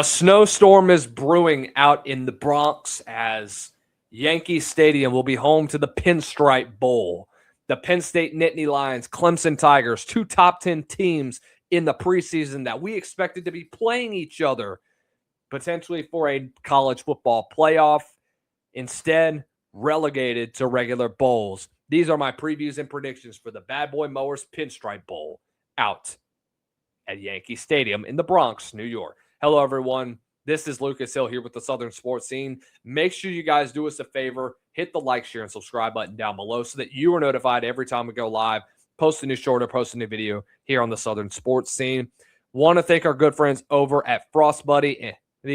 A snowstorm is brewing out in the Bronx as Yankee Stadium will be home to the Pinstripe Bowl. The Penn State Nittany Lions, Clemson Tigers, two top 10 teams in the preseason that we expected to be playing each other potentially for a college football playoff, instead relegated to regular bowls. These are my previews and predictions for the Bad Boy Mowers Pinstripe Bowl out at Yankee Stadium in the Bronx, New York. Hello, everyone. This is Lucas Hill here with the Southern Sports Scene. Make sure you guys do us a favor. Hit the like, share, and subscribe button down below so that you are notified every time we go live, post a new short or post a new video here on the Southern Sports Scene. Want to thank our good friends over at FrostBuddy.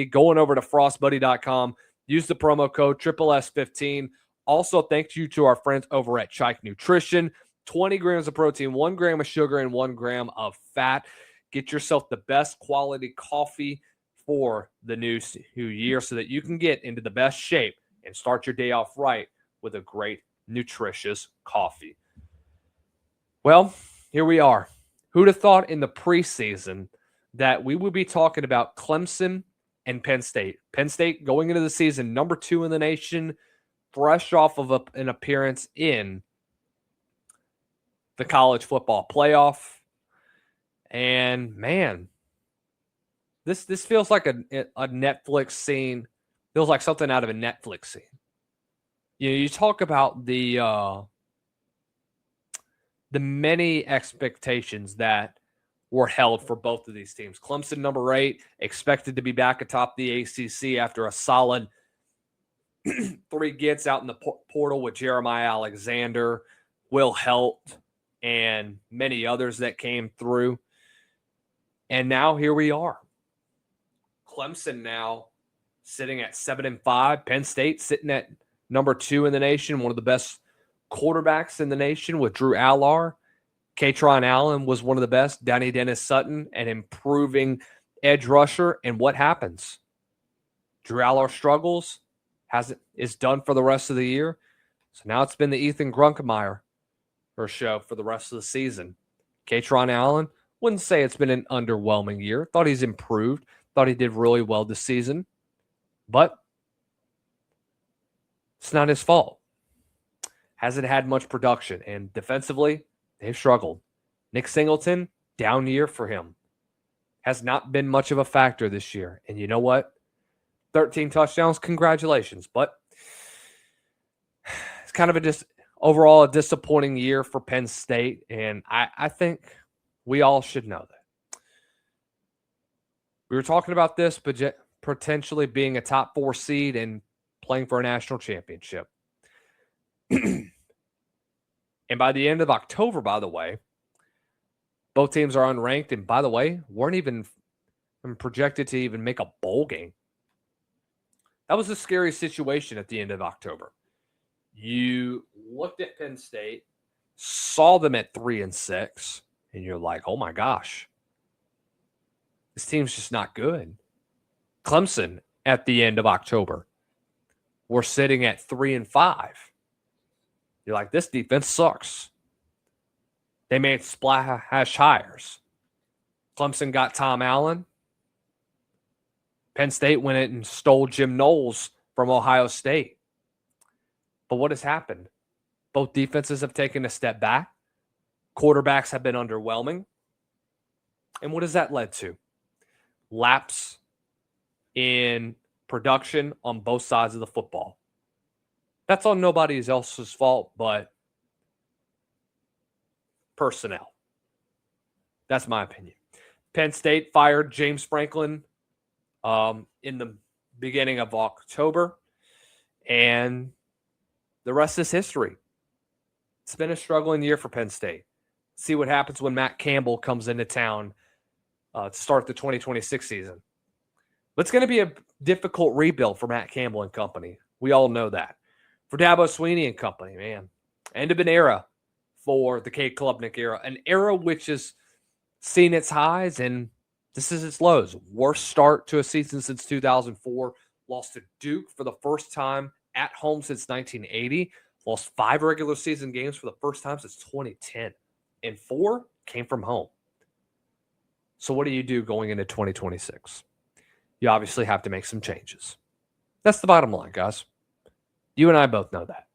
Going over to frostbuddy.com. Use the promo code SSS15. Also, thank you to our friends over at Chike Nutrition. 20 grams of protein, 1 gram of sugar, and 1 gram of fat. Get yourself the best quality coffee for the new year so that you can get into the best shape and start your day off right with a great, nutritious coffee. Well, here we are. Who'd have thought in the preseason that we would be talking about Clemson and Penn State? Penn State going into the season number 2 in the nation, fresh off of an appearance in the college football playoff. And man, this feels like a Netflix scene. Feels like something out of a Netflix scene. You know, you talk about the many expectations that were held for both of these teams. Clemson, number 8, expected to be back atop the ACC after a solid 3 gets out in the portal with Jeremiah Alexander, Will Helt, and many others that came through. And now here we are. Clemson now sitting at 7-5. Penn State sitting at number 2 in the nation, one of the best quarterbacks in the nation with Drew Allar. Katron Allen was one of the best. Danny Dennis Sutton, an improving edge rusher. And what happens? Drew Allar struggles, is done for the rest of the year. So now it's been the Ethan Grunkemeyer show for the rest of the season. Katron Allen, wouldn't say it's been an underwhelming year. Thought he's improved. Thought he did really well this season. But it's not his fault. Hasn't had much production. And defensively, they've struggled. Nick Singleton, down year for him. Has not been much of a factor this year. And you know what? 13 touchdowns, congratulations. But it's kind of overall a disappointing year for Penn State. And I think we all should know that. We were talking about this potentially being a top 4 seed and playing for a national championship. And by the end of October, by the way, both teams are unranked. And by the way, weren't even projected to even make a bowl game. That was a scary situation at the end of October. You looked at Penn State, saw them at 3-6, and you're like, oh my gosh, this team's just not good. Clemson at the end of October, we're sitting at 3-5. You're like, this defense sucks. They made splash hires. Clemson got Tom Allen. Penn State went in and stole Jim Knowles from Ohio State. But what has happened? Both defenses have taken a step back. Quarterbacks have been underwhelming. And what has that led to? Lapse in production on both sides of the football. That's on nobody else's fault but personnel. That's my opinion. Penn State fired James Franklin in the beginning of October, and the rest is history. It's been a struggling year for Penn State. See what happens when Matt Campbell comes into town to start the 2026 season. But it's going to be a difficult rebuild for Matt Campbell and company. We all know that. For Dabo Swinney and company, man, end of an era for the Cade Klubnik era, an era which has seen its highs and this is its lows. Worst start to a season since 2004. Lost to Duke for the first time at home since 1980. Lost 5 regular season games for the first time since 2010. And 4 came from home. So what do you do going into 2026? you obviously have to make some changes. That's the bottom line, guys. You and I both know that.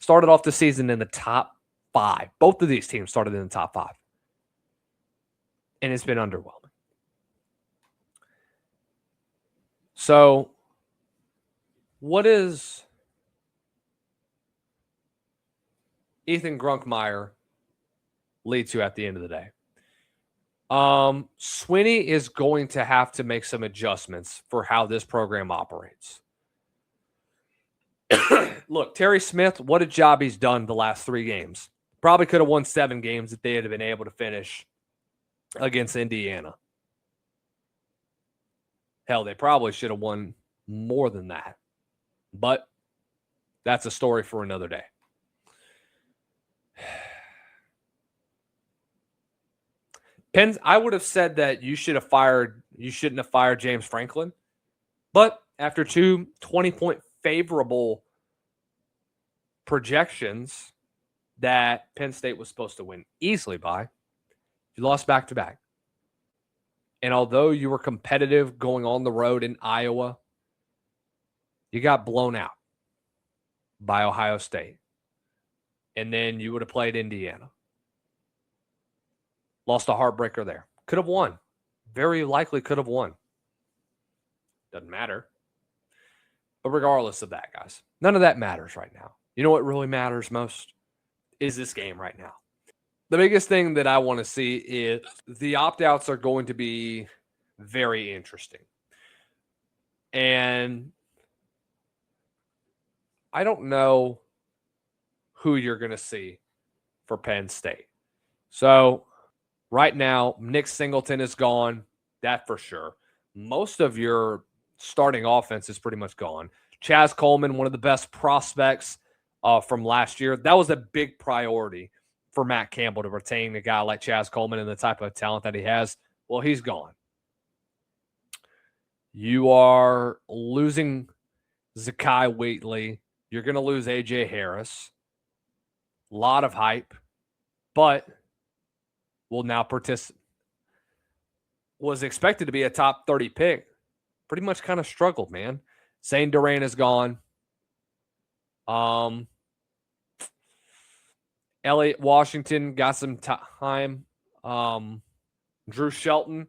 Started off the season in the top 5. Both of these teams started in the top 5. And it's been underwhelming. So, what is Ethan Grunkmeyer lead to at the end of the day? Swinney is going to have to make some adjustments for how this program operates. Look, Terry Smith, what a job he's done the last 3 games. Probably could have won 7 games if they had been able to finish against Indiana. Hell, they probably should have won more than that. But that's a story for another day. Penn, I would have said that you shouldn't have fired James Franklin. But after 2 20-point favorable projections that Penn State was supposed to win easily by, you lost back-to-back. And although you were competitive going on the road in Iowa, you got blown out by Ohio State. And then you would have played Indiana. Lost a heartbreaker there. Could have won. Very likely could have won. Doesn't matter. But regardless of that, guys, none of that matters right now. You know what really matters most is this game right now. The biggest thing that I want to see is the opt-outs are going to be very interesting. And I don't know who you're going to see for Penn State. So right now, Nick Singleton is gone. That for sure. Most of your starting offense is pretty much gone. Chaz Coleman, one of the best prospects from last year. That was a big priority for Matt Campbell to retain a guy like Chaz Coleman and the type of talent that he has. Well, he's gone. You are losing Zakai Wheatley. You're going to lose A.J. Harris. A lot of hype, but will now participate. Was expected to be a top 30 pick. Pretty much kind of struggled, man. Zane Durant is gone. Elliott Washington got some time. Drew Shelton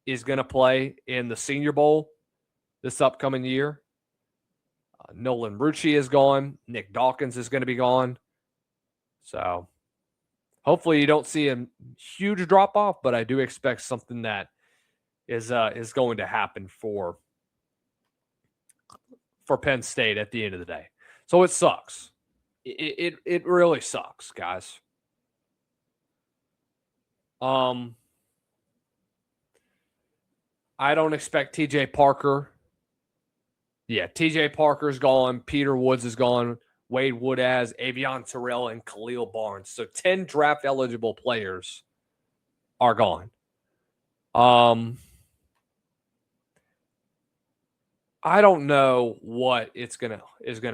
is going to play in the Senior Bowl this upcoming year. Nolan Rucci is gone. Nick Dawkins is going to be gone. So hopefully you don't see a huge drop-off, but I do expect something that is going to happen for Penn State at the end of the day. So it sucks. It really sucks, guys. I don't expect TJ Parker. Yeah, TJ Parker's gone. Peter Woods is gone. Wade Woodaz, Avion Terrell, and Khalil Barnes. So 10 draft-eligible players are gone. I don't know what is gonna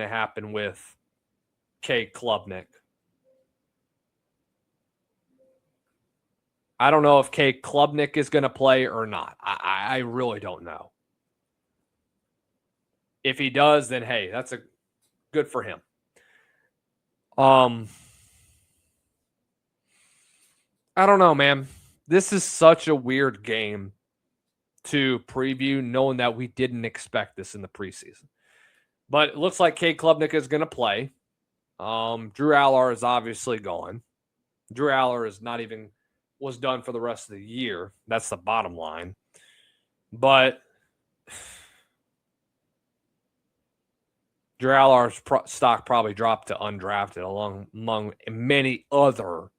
happen with Cade Klubnik. I don't know if Cade Klubnik is going to play or not. I really don't know. If he does, then hey, that's a good for him. I don't know, man. This is such a weird game to preview, knowing that we didn't expect this in the preseason. But it looks like Cade Klubnik is going to play. Drew Aller is obviously gone. Drew Aller is not even was done for the rest of the year. That's the bottom line. But Drew Allar's stock probably dropped to undrafted among many other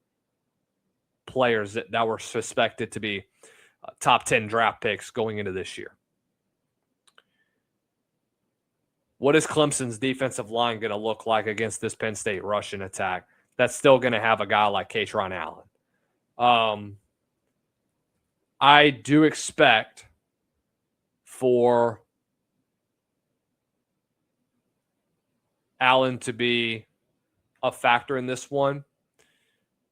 players that were suspected to be top 10 draft picks going into this year. What is Clemson's defensive line going to look like against this Penn State Russian attack that's still going to have a guy like Katron Allen? I do expect for Allen to be a factor in this one,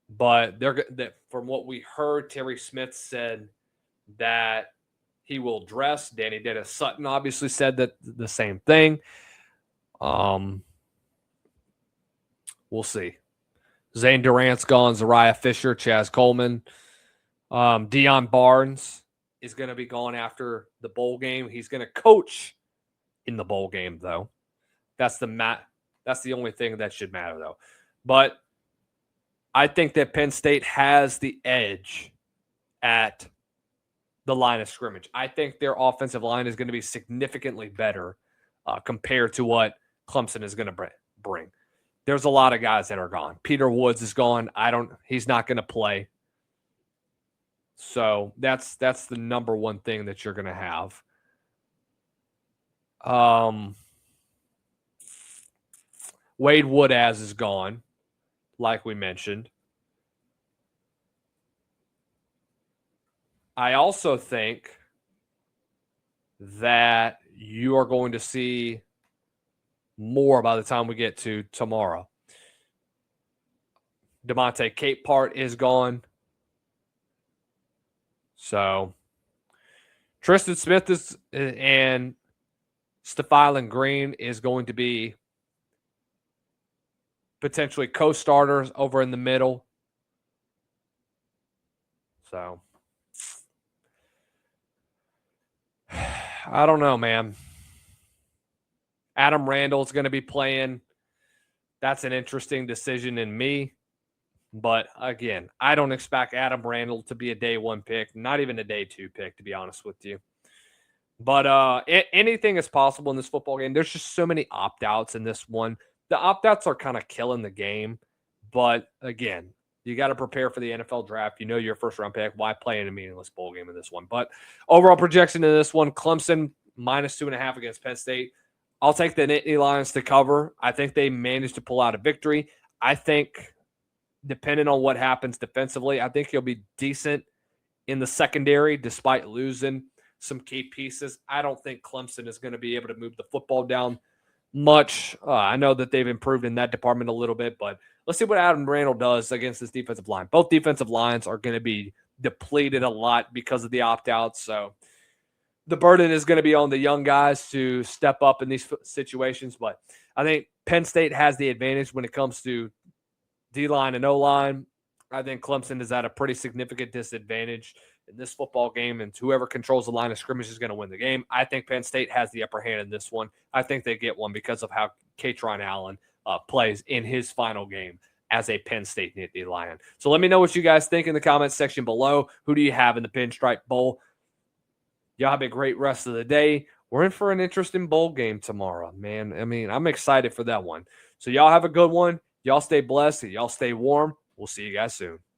but from what we heard, Terry Smith said that he will dress. Danny Dennis Sutton obviously said that the same thing. We'll see. Zane Durant's gone. Zariah Fisher, Chaz Coleman. Deion Barnes is going to be gone after the bowl game. He's going to coach in the bowl game, though. That's the only thing that should matter, though. But I think that Penn State has the edge at the line of scrimmage. I think their offensive line is going to be significantly better compared to what Clemson is going to bring. There's a lot of guys that are gone. Peter Woods is gone. He's not going to play. So that's the number one thing that you're going to have. Wade Woodaz is gone, like we mentioned. I also think that you are going to see more by the time we get to tomorrow. DeMonte Capehart is gone. So Tristan Smith and Stephylan Green is going to be potentially co-starters over in the middle. So I don't know, man. Adam Randall's going to be playing. That's an interesting decision in me. But again, I don't expect Adam Randall to be a day one pick, not even a day two pick, to be honest with you. But anything is possible in this football game. There's just so many opt-outs in this one. The opt-outs are kind of killing the game. But again, you got to prepare for the NFL draft. You know your first-round pick. Why play in a meaningless bowl game in this one? But overall projection in this one, Clemson -2.5 against Penn State. I'll take the Nittany Lions to cover. I think they managed to pull out a victory. I think, depending on what happens defensively, I think he'll be decent in the secondary despite losing some key pieces. I don't think Clemson is going to be able to move the football down much. I know that they've improved in that department a little bit, but let's see what Adam Randall does against this defensive line. Both defensive lines are going to be depleted a lot because of the opt-outs, so the burden is going to be on the young guys to step up in these situations. But I think Penn State has the advantage when it comes to D-line and O-line. I think Clemson is at a pretty significant disadvantage in this football game, and whoever controls the line of scrimmage is going to win the game. I think Penn State has the upper hand in this one. I think they get one because of how Katron Allen plays in his final game as a Penn State Nittany Lion. So let me know what you guys think in the comments section below. Who do you have in the Pinstripe Bowl? Y'all have a great rest of the day. We're in for an interesting bowl game tomorrow, man. I mean, I'm excited for that one. So y'all have a good one. Y'all stay blessed. Y'all stay warm. We'll see you guys soon.